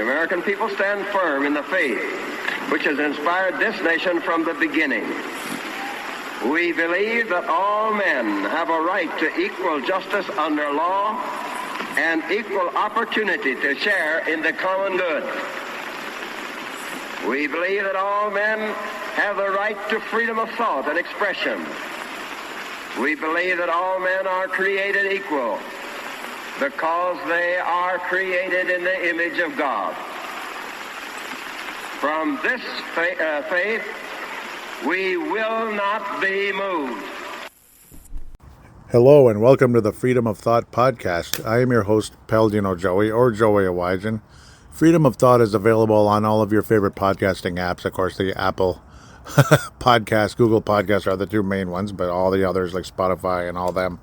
the American people stand firm in the faith which has inspired this nation from the beginning. We believe that all men have a right to equal justice under law and equal opportunity to share in the common good. We believe that all men have the right to freedom of thought and expression. We believe that all men are created equal because they are created in the image of God. From this faith, we will not be moved. Hello and welcome to the Freedom of Thought podcast. I am your host, Paladino Joey, or Joey Awajan. Freedom of Thought is available on all of your favorite podcasting apps. Of course, the Apple Podcast, Google Podcasts are the two main ones, but all the others like Spotify and all them,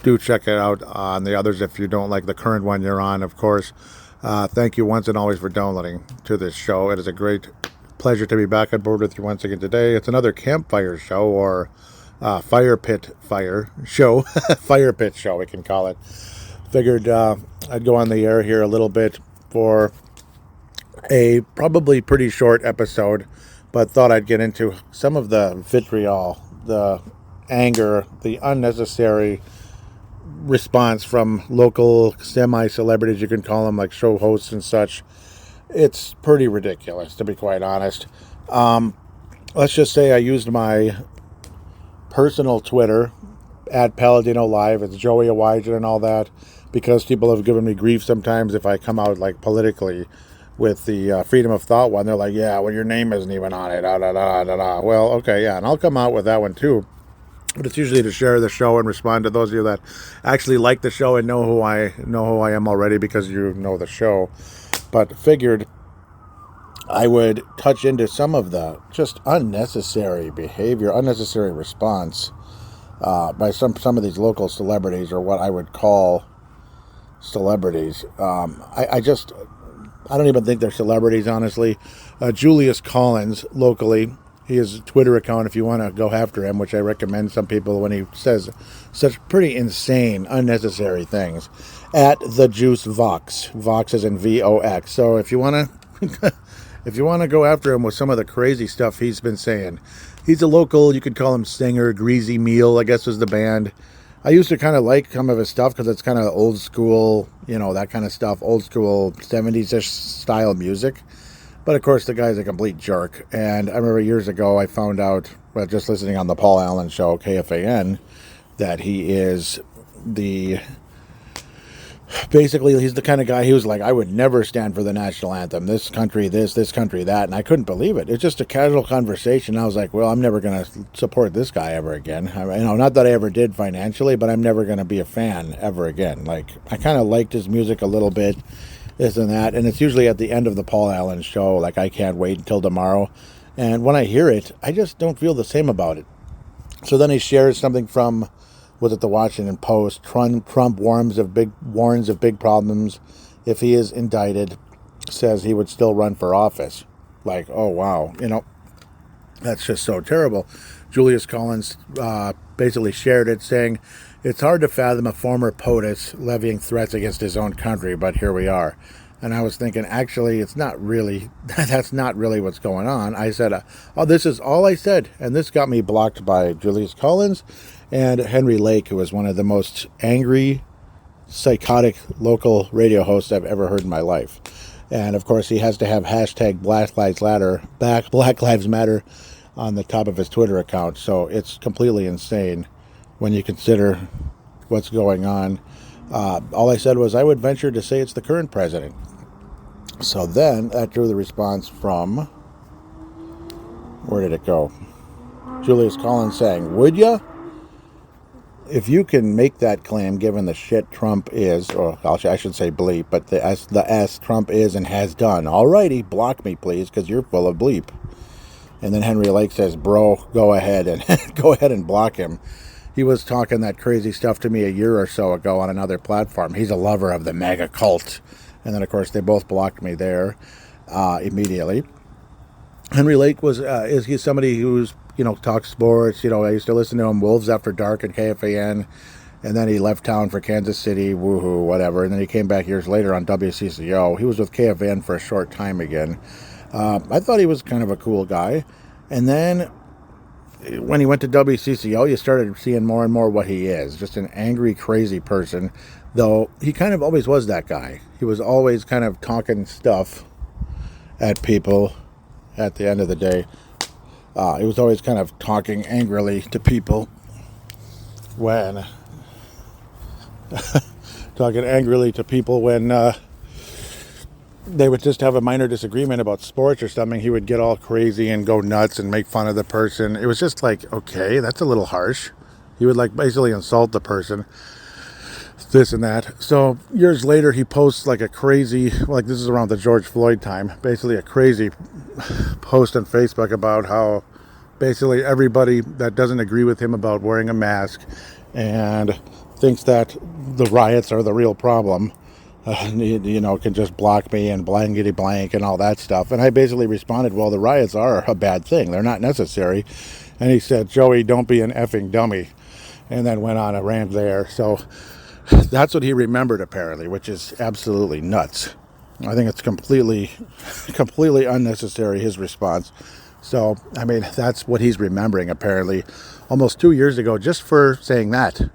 do check it out on the others if you don't like the current one you're on, of course. Thank you once and always for downloading to this show. It is a great pleasure to be back on board with you once again today. It's another campfire show or fire pit show, fire pit show we can call it. Figured I'd go on the air here a little bit for a probably pretty short episode, but thought I'd get into some of the vitriol, the anger, the unnecessary response from local semi-celebrities, you can call them, like show hosts and such. It's pretty ridiculous, to be quite honest. Let's just say I used my personal Twitter at paladinolive. It's Joey Awajan and all that, because people have given me grief sometimes if I come out like politically with the Freedom of Thought one. They're like, yeah, well, your name isn't even on it. Well, okay, yeah, and I'll come out with that one too. But it's usually to share the show and respond to those of you that actually like the show and know who I am already because you know the show. But figured I would touch into some of the just unnecessary behavior, unnecessary response by some of these local celebrities, or what I would call celebrities. I don't even think they're celebrities, honestly. Julius Collins, locally, he has a Twitter account if you want to go after him, which I recommend some people when he says such pretty insane, unnecessary things. At the Juice Vox. Vox is in VOX. So if you want to go after him with some of the crazy stuff he's been saying. He's a local, you could call him singer, Greasy Meal, I guess was the band. I used to kind of like some of his stuff because it's kind of old school, that kind of stuff, old school 70s-ish style music. But of course, the guy's a complete jerk. And I remember years ago, I found out, just listening on the Paul Allen show, KFAN, that he is basically, he's the kind of guy, he was like, I would never stand for the national anthem. This country, this country, that. And I couldn't believe it. It's just a casual conversation. I was like, well, I'm never going to support this guy ever again. Not that I ever did financially, but I'm never going to be a fan ever again. Like, I kind of liked his music a little bit, this and that. And it's usually at the end of the Paul Allen show. Like, I can't wait until tomorrow. And when I hear it, I just don't feel the same about it. So then he shares something from, was it the Washington Post? Trump warns of big problems if he is indicted. Says he would still run for office. Like, oh wow, that's just so terrible. Julius Collins basically shared it, saying, "It's hard to fathom a former POTUS levying threats against his own country, but here we are." And I was thinking, actually, it's not really. That's not really what's going on. I said, this is all I said, and this got me blocked by Julius Collins and Henry Lake, who is one of the most angry, psychotic local radio hosts I've ever heard in my life. And of course, he has to have hashtag Black Lives Matter on the top of his Twitter account. So it's completely insane when you consider what's going on. All I said was I would venture to say it's the current president. So then that drew the response from, where did it go? Julius Collins saying, would ya? If you can make that claim, given the shit Trump is, or I should say bleep, but the S Trump is and has done, alrighty, block me please, because you're full of bleep. And then Henry Lake says, bro, go ahead and block him. He was talking that crazy stuff to me a year or so ago on another platform. He's a lover of the MAGA cult. And then, of course, they both blocked me there immediately. Henry Lake he's somebody who's, talks sports. I used to listen to him, Wolves After Dark at KFAN. And then he left town for Kansas City, woohoo, whatever. And then he came back years later on WCCO. He was with KFN for a short time again. I thought he was kind of a cool guy. And then when he went to WCCO, you started seeing more and more what he is. Just an angry, crazy person. Though he kind of always was that guy. He was always kind of talking stuff at people at the end of the day. He was always kind of talking angrily to people when they would just have a minor disagreement about sports or something. He would get all crazy and go nuts and make fun of the person. It was just like, okay, that's a little harsh. He would like basically insult the person, this and that. So years later, he posts like a crazy, like this is around the George Floyd time, basically a crazy post on Facebook about how basically everybody that doesn't agree with him about wearing a mask and thinks that the riots are the real problem, can just block me and blankety blank and all that stuff. And I basically responded, well, the riots are a bad thing. They're not necessary. And he said, Joey, don't be an effing dummy. And then went on a rant there. So that's what he remembered, apparently, which is absolutely nuts. I think it's completely unnecessary, his response. So, I mean, that's what he's remembering, apparently, almost 2 years ago, just for saying that.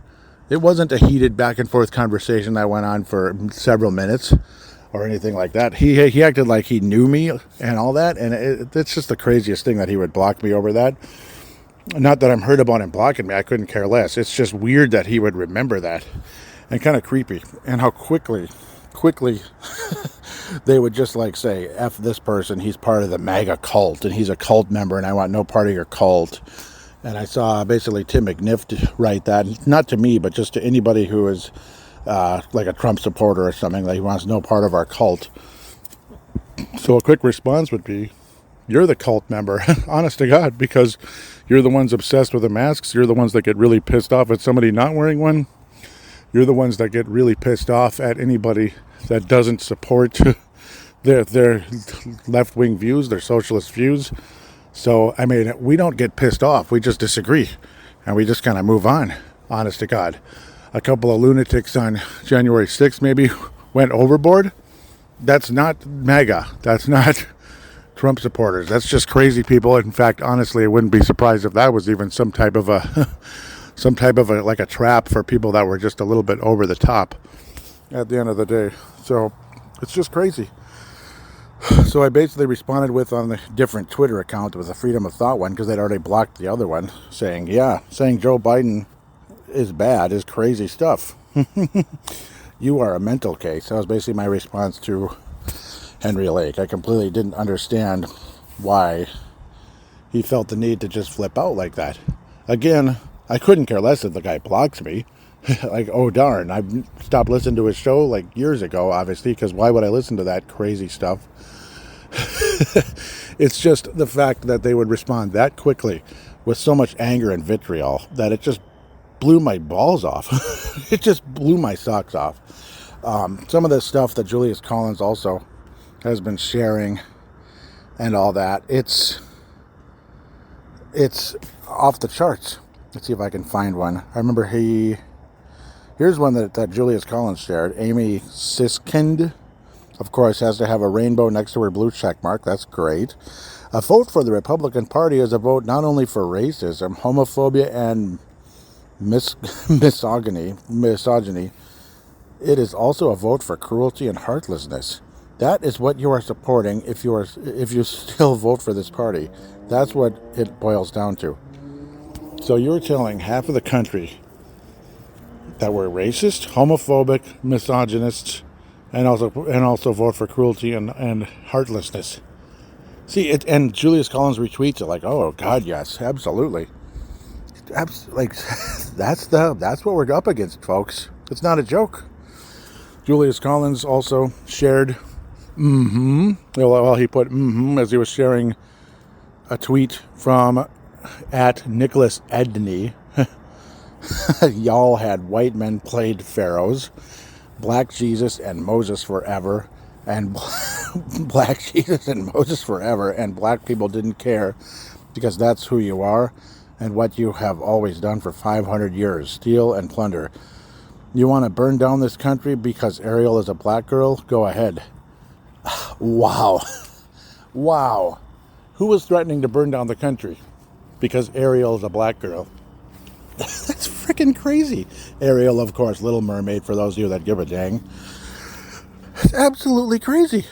It wasn't a heated back and forth conversation that went on for several minutes or anything like that. He acted like he knew me and all that, and it's just the craziest thing that he would block me over that. Not that I'm hurt about him blocking me. I couldn't care less. It's just weird that he would remember that, and kind of creepy. And how quickly they would just like say, F this person, he's part of the MAGA cult, and he's a cult member, and I want no part of your cult. And I saw basically Tim McNiff write that, not to me, but just to anybody who is like a Trump supporter or something, that he wants no part of our cult. So a quick response would be, you're the cult member, honest to God, because you're the ones obsessed with the masks. You're the ones that get really pissed off at somebody not wearing one. You're the ones that get really pissed off at anybody that doesn't support their left-wing views, their socialist views. So, I mean, we don't get pissed off. We just disagree. And we just kind of move on, honest to God. A couple of lunatics on January 6th maybe went overboard. That's not MAGA. That's not Trump supporters. That's just crazy people. In fact, honestly, I wouldn't be surprised if that was even some type of a like a trap for people that were just a little bit over the top at the end of the day. So, it's just crazy. So I basically responded with on the different Twitter account with a Freedom of Thought one, because they'd already blocked the other one, saying Joe Biden is bad is crazy stuff. You are a mental case. That was basically my response to Henry Lake. I completely didn't understand why he felt the need to just flip out like that. Again, I couldn't care less if the guy blocks me. Like, oh darn, I stopped listening to his show like years ago, obviously, because why would I listen to that crazy stuff? It's just the fact that they would respond that quickly with so much anger and vitriol that it just blew my balls off. It just blew my socks off. Some of the stuff that Julius Collins also has been sharing and all that, it's off the charts. Let's see if I can find one. I remember here's one that Julius Collins shared. Amy Siskind, of course, has to have a rainbow next to her blue check mark. That's great. A vote for the Republican Party is a vote not only for racism, homophobia, and misogyny. It is also a vote for cruelty and heartlessness. That is what you are supporting if you still vote for this party. That's what it boils down to. So you're telling half of the country that we're racist, homophobic, misogynists, and also vote for cruelty and heartlessness. See it, and Julius Collins retweets it like, "Oh God, yes, absolutely." Like that's what we're up against, folks. It's not a joke. Julius Collins also shared, well, he put as he was sharing a tweet from at Nicholas Edney. Y'all had white men played pharaohs, black Jesus and Moses forever, and black Jesus and Moses forever, and black people didn't care because that's who you are and what you have always done for 500 years, steal and plunder. You want to burn down this country because Ariel is a black girl? Go ahead. Wow. Wow. Who was threatening to burn down the country? Because Ariel is a black girl. That's freaking crazy. Ariel, of course, Little Mermaid, for those of you that give a dang. It's absolutely crazy.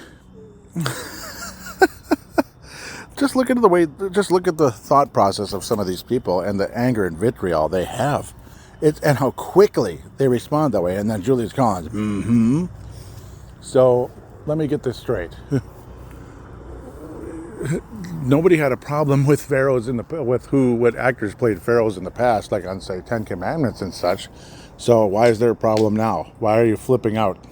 Just look at the thought process of some of these people and the anger and vitriol they have. And how quickly they respond that way. And then Julius Collins, So, let me get this straight. Nobody had a problem with pharaohs what actors played pharaohs in the past, like on, say, 10 Commandments and such. So why is there a problem now? Why are you flipping out?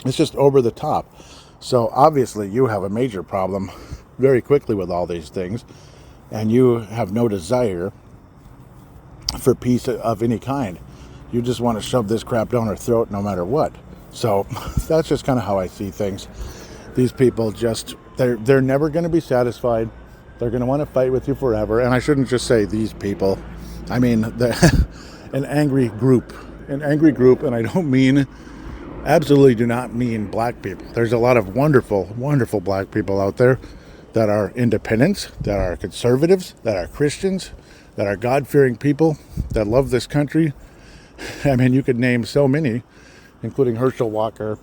It's just over the top. So obviously you have a major problem very quickly with all these things, and you have no desire for peace of any kind. You just want to shove this crap down our throat no matter what. So that's just kind of how I see things. These people just, they're never going to be satisfied. They're going to want to fight with you forever. And I shouldn't just say these people. I mean, an angry group. And I absolutely do not mean black people. There's a lot of wonderful, wonderful black people out there that are independents, that are conservatives, that are Christians, that are God-fearing people, that love this country. I mean, you could name so many, including Herschel Walker,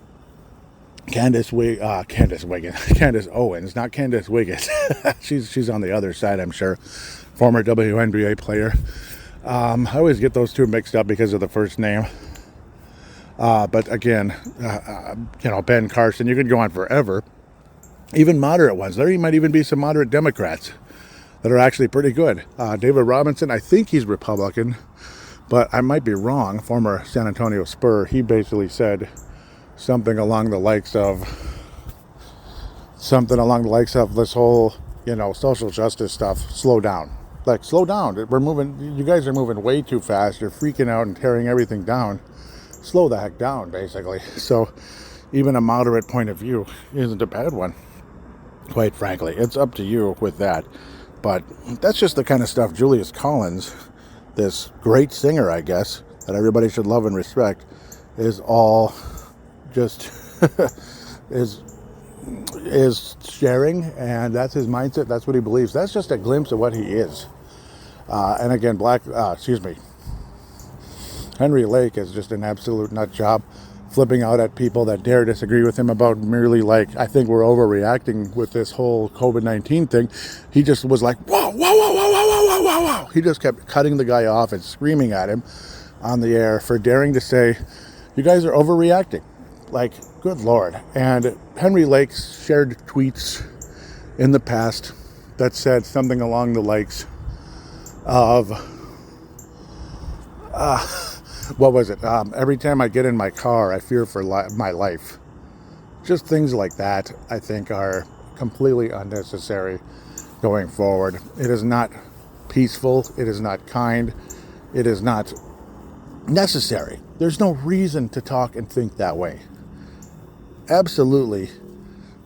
Candace Owens, not Candace Wiggins. she's on the other side, I'm sure. Former WNBA player. I always get those two mixed up because of the first name. But again, Ben Carson, you could go on forever. Even moderate ones. There might even be some moderate Democrats that are actually pretty good. David Robinson, I think he's Republican, but I might be wrong. Former San Antonio Spur, he basically said something along the likes of this whole, social justice stuff. Slow down. Like, slow down. You guys are moving way too fast. You're freaking out and tearing everything down. Slow the heck down, basically. So even a moderate point of view isn't a bad one, quite frankly. It's up to you with that. But that's just the kind of stuff Julius Collins, this great singer, I guess, that everybody should love and respect, is all just is sharing, and that's his mindset. That's what he believes. That's just a glimpse of what he is. And again, Henry Lake is just an absolute nut job, flipping out at people that dare disagree with him about merely, like, I think we're overreacting with this whole COVID-19 thing. He just was like, whoa, whoa, whoa, whoa, whoa, whoa, whoa, whoa. He just kept cutting the guy off and screaming at him on the air for daring to say, you guys are overreacting. Like, good Lord. And Henry Lake shared tweets in the past that said something along the likes of, what was it? Every time I get in my car, I fear for my life. Just things like that, I think, are completely unnecessary going forward. It is not peaceful. It is not kind. It is not necessary. There's no reason to talk and think that way. Absolutely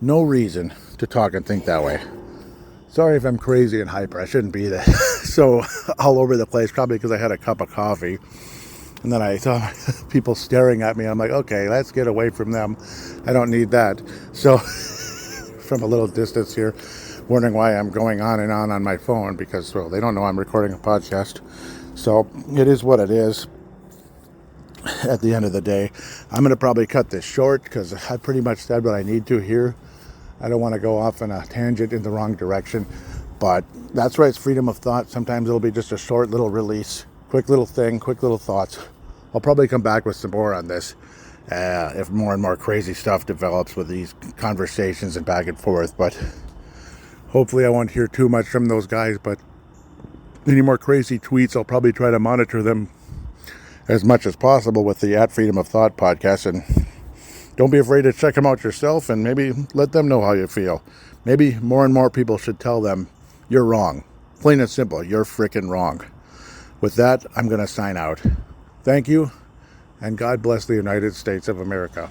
no reason to talk and think that way. Sorry if I'm crazy and hyper. I shouldn't be that so all over the place, probably because I had a cup of coffee. And then I saw people staring at me. I'm like, okay, let's get away from them. I don't need that. So from a little distance here, wondering why I'm going on and on my phone, because, well, they don't know I'm recording a podcast. So it is what it is. At the end of the day, I'm going to probably cut this short because I pretty much said what I need to here. I don't want to go off on a tangent in the wrong direction, but that's right. It's freedom of thought. Sometimes it'll be just a short little release, quick little thing, quick little thoughts. I'll probably come back with some more on this if more and more crazy stuff develops with these conversations and back and forth, but hopefully I won't hear too much from those guys. But any more crazy tweets, I'll probably try to monitor them as much as possible with the Freedom of Thought podcast, and don't be afraid to check them out yourself and maybe let them know how you feel. Maybe more and more people should tell them, you're wrong. Plain and simple, you're freaking wrong. With that, I'm going to sign out. Thank you, and God bless the United States of America.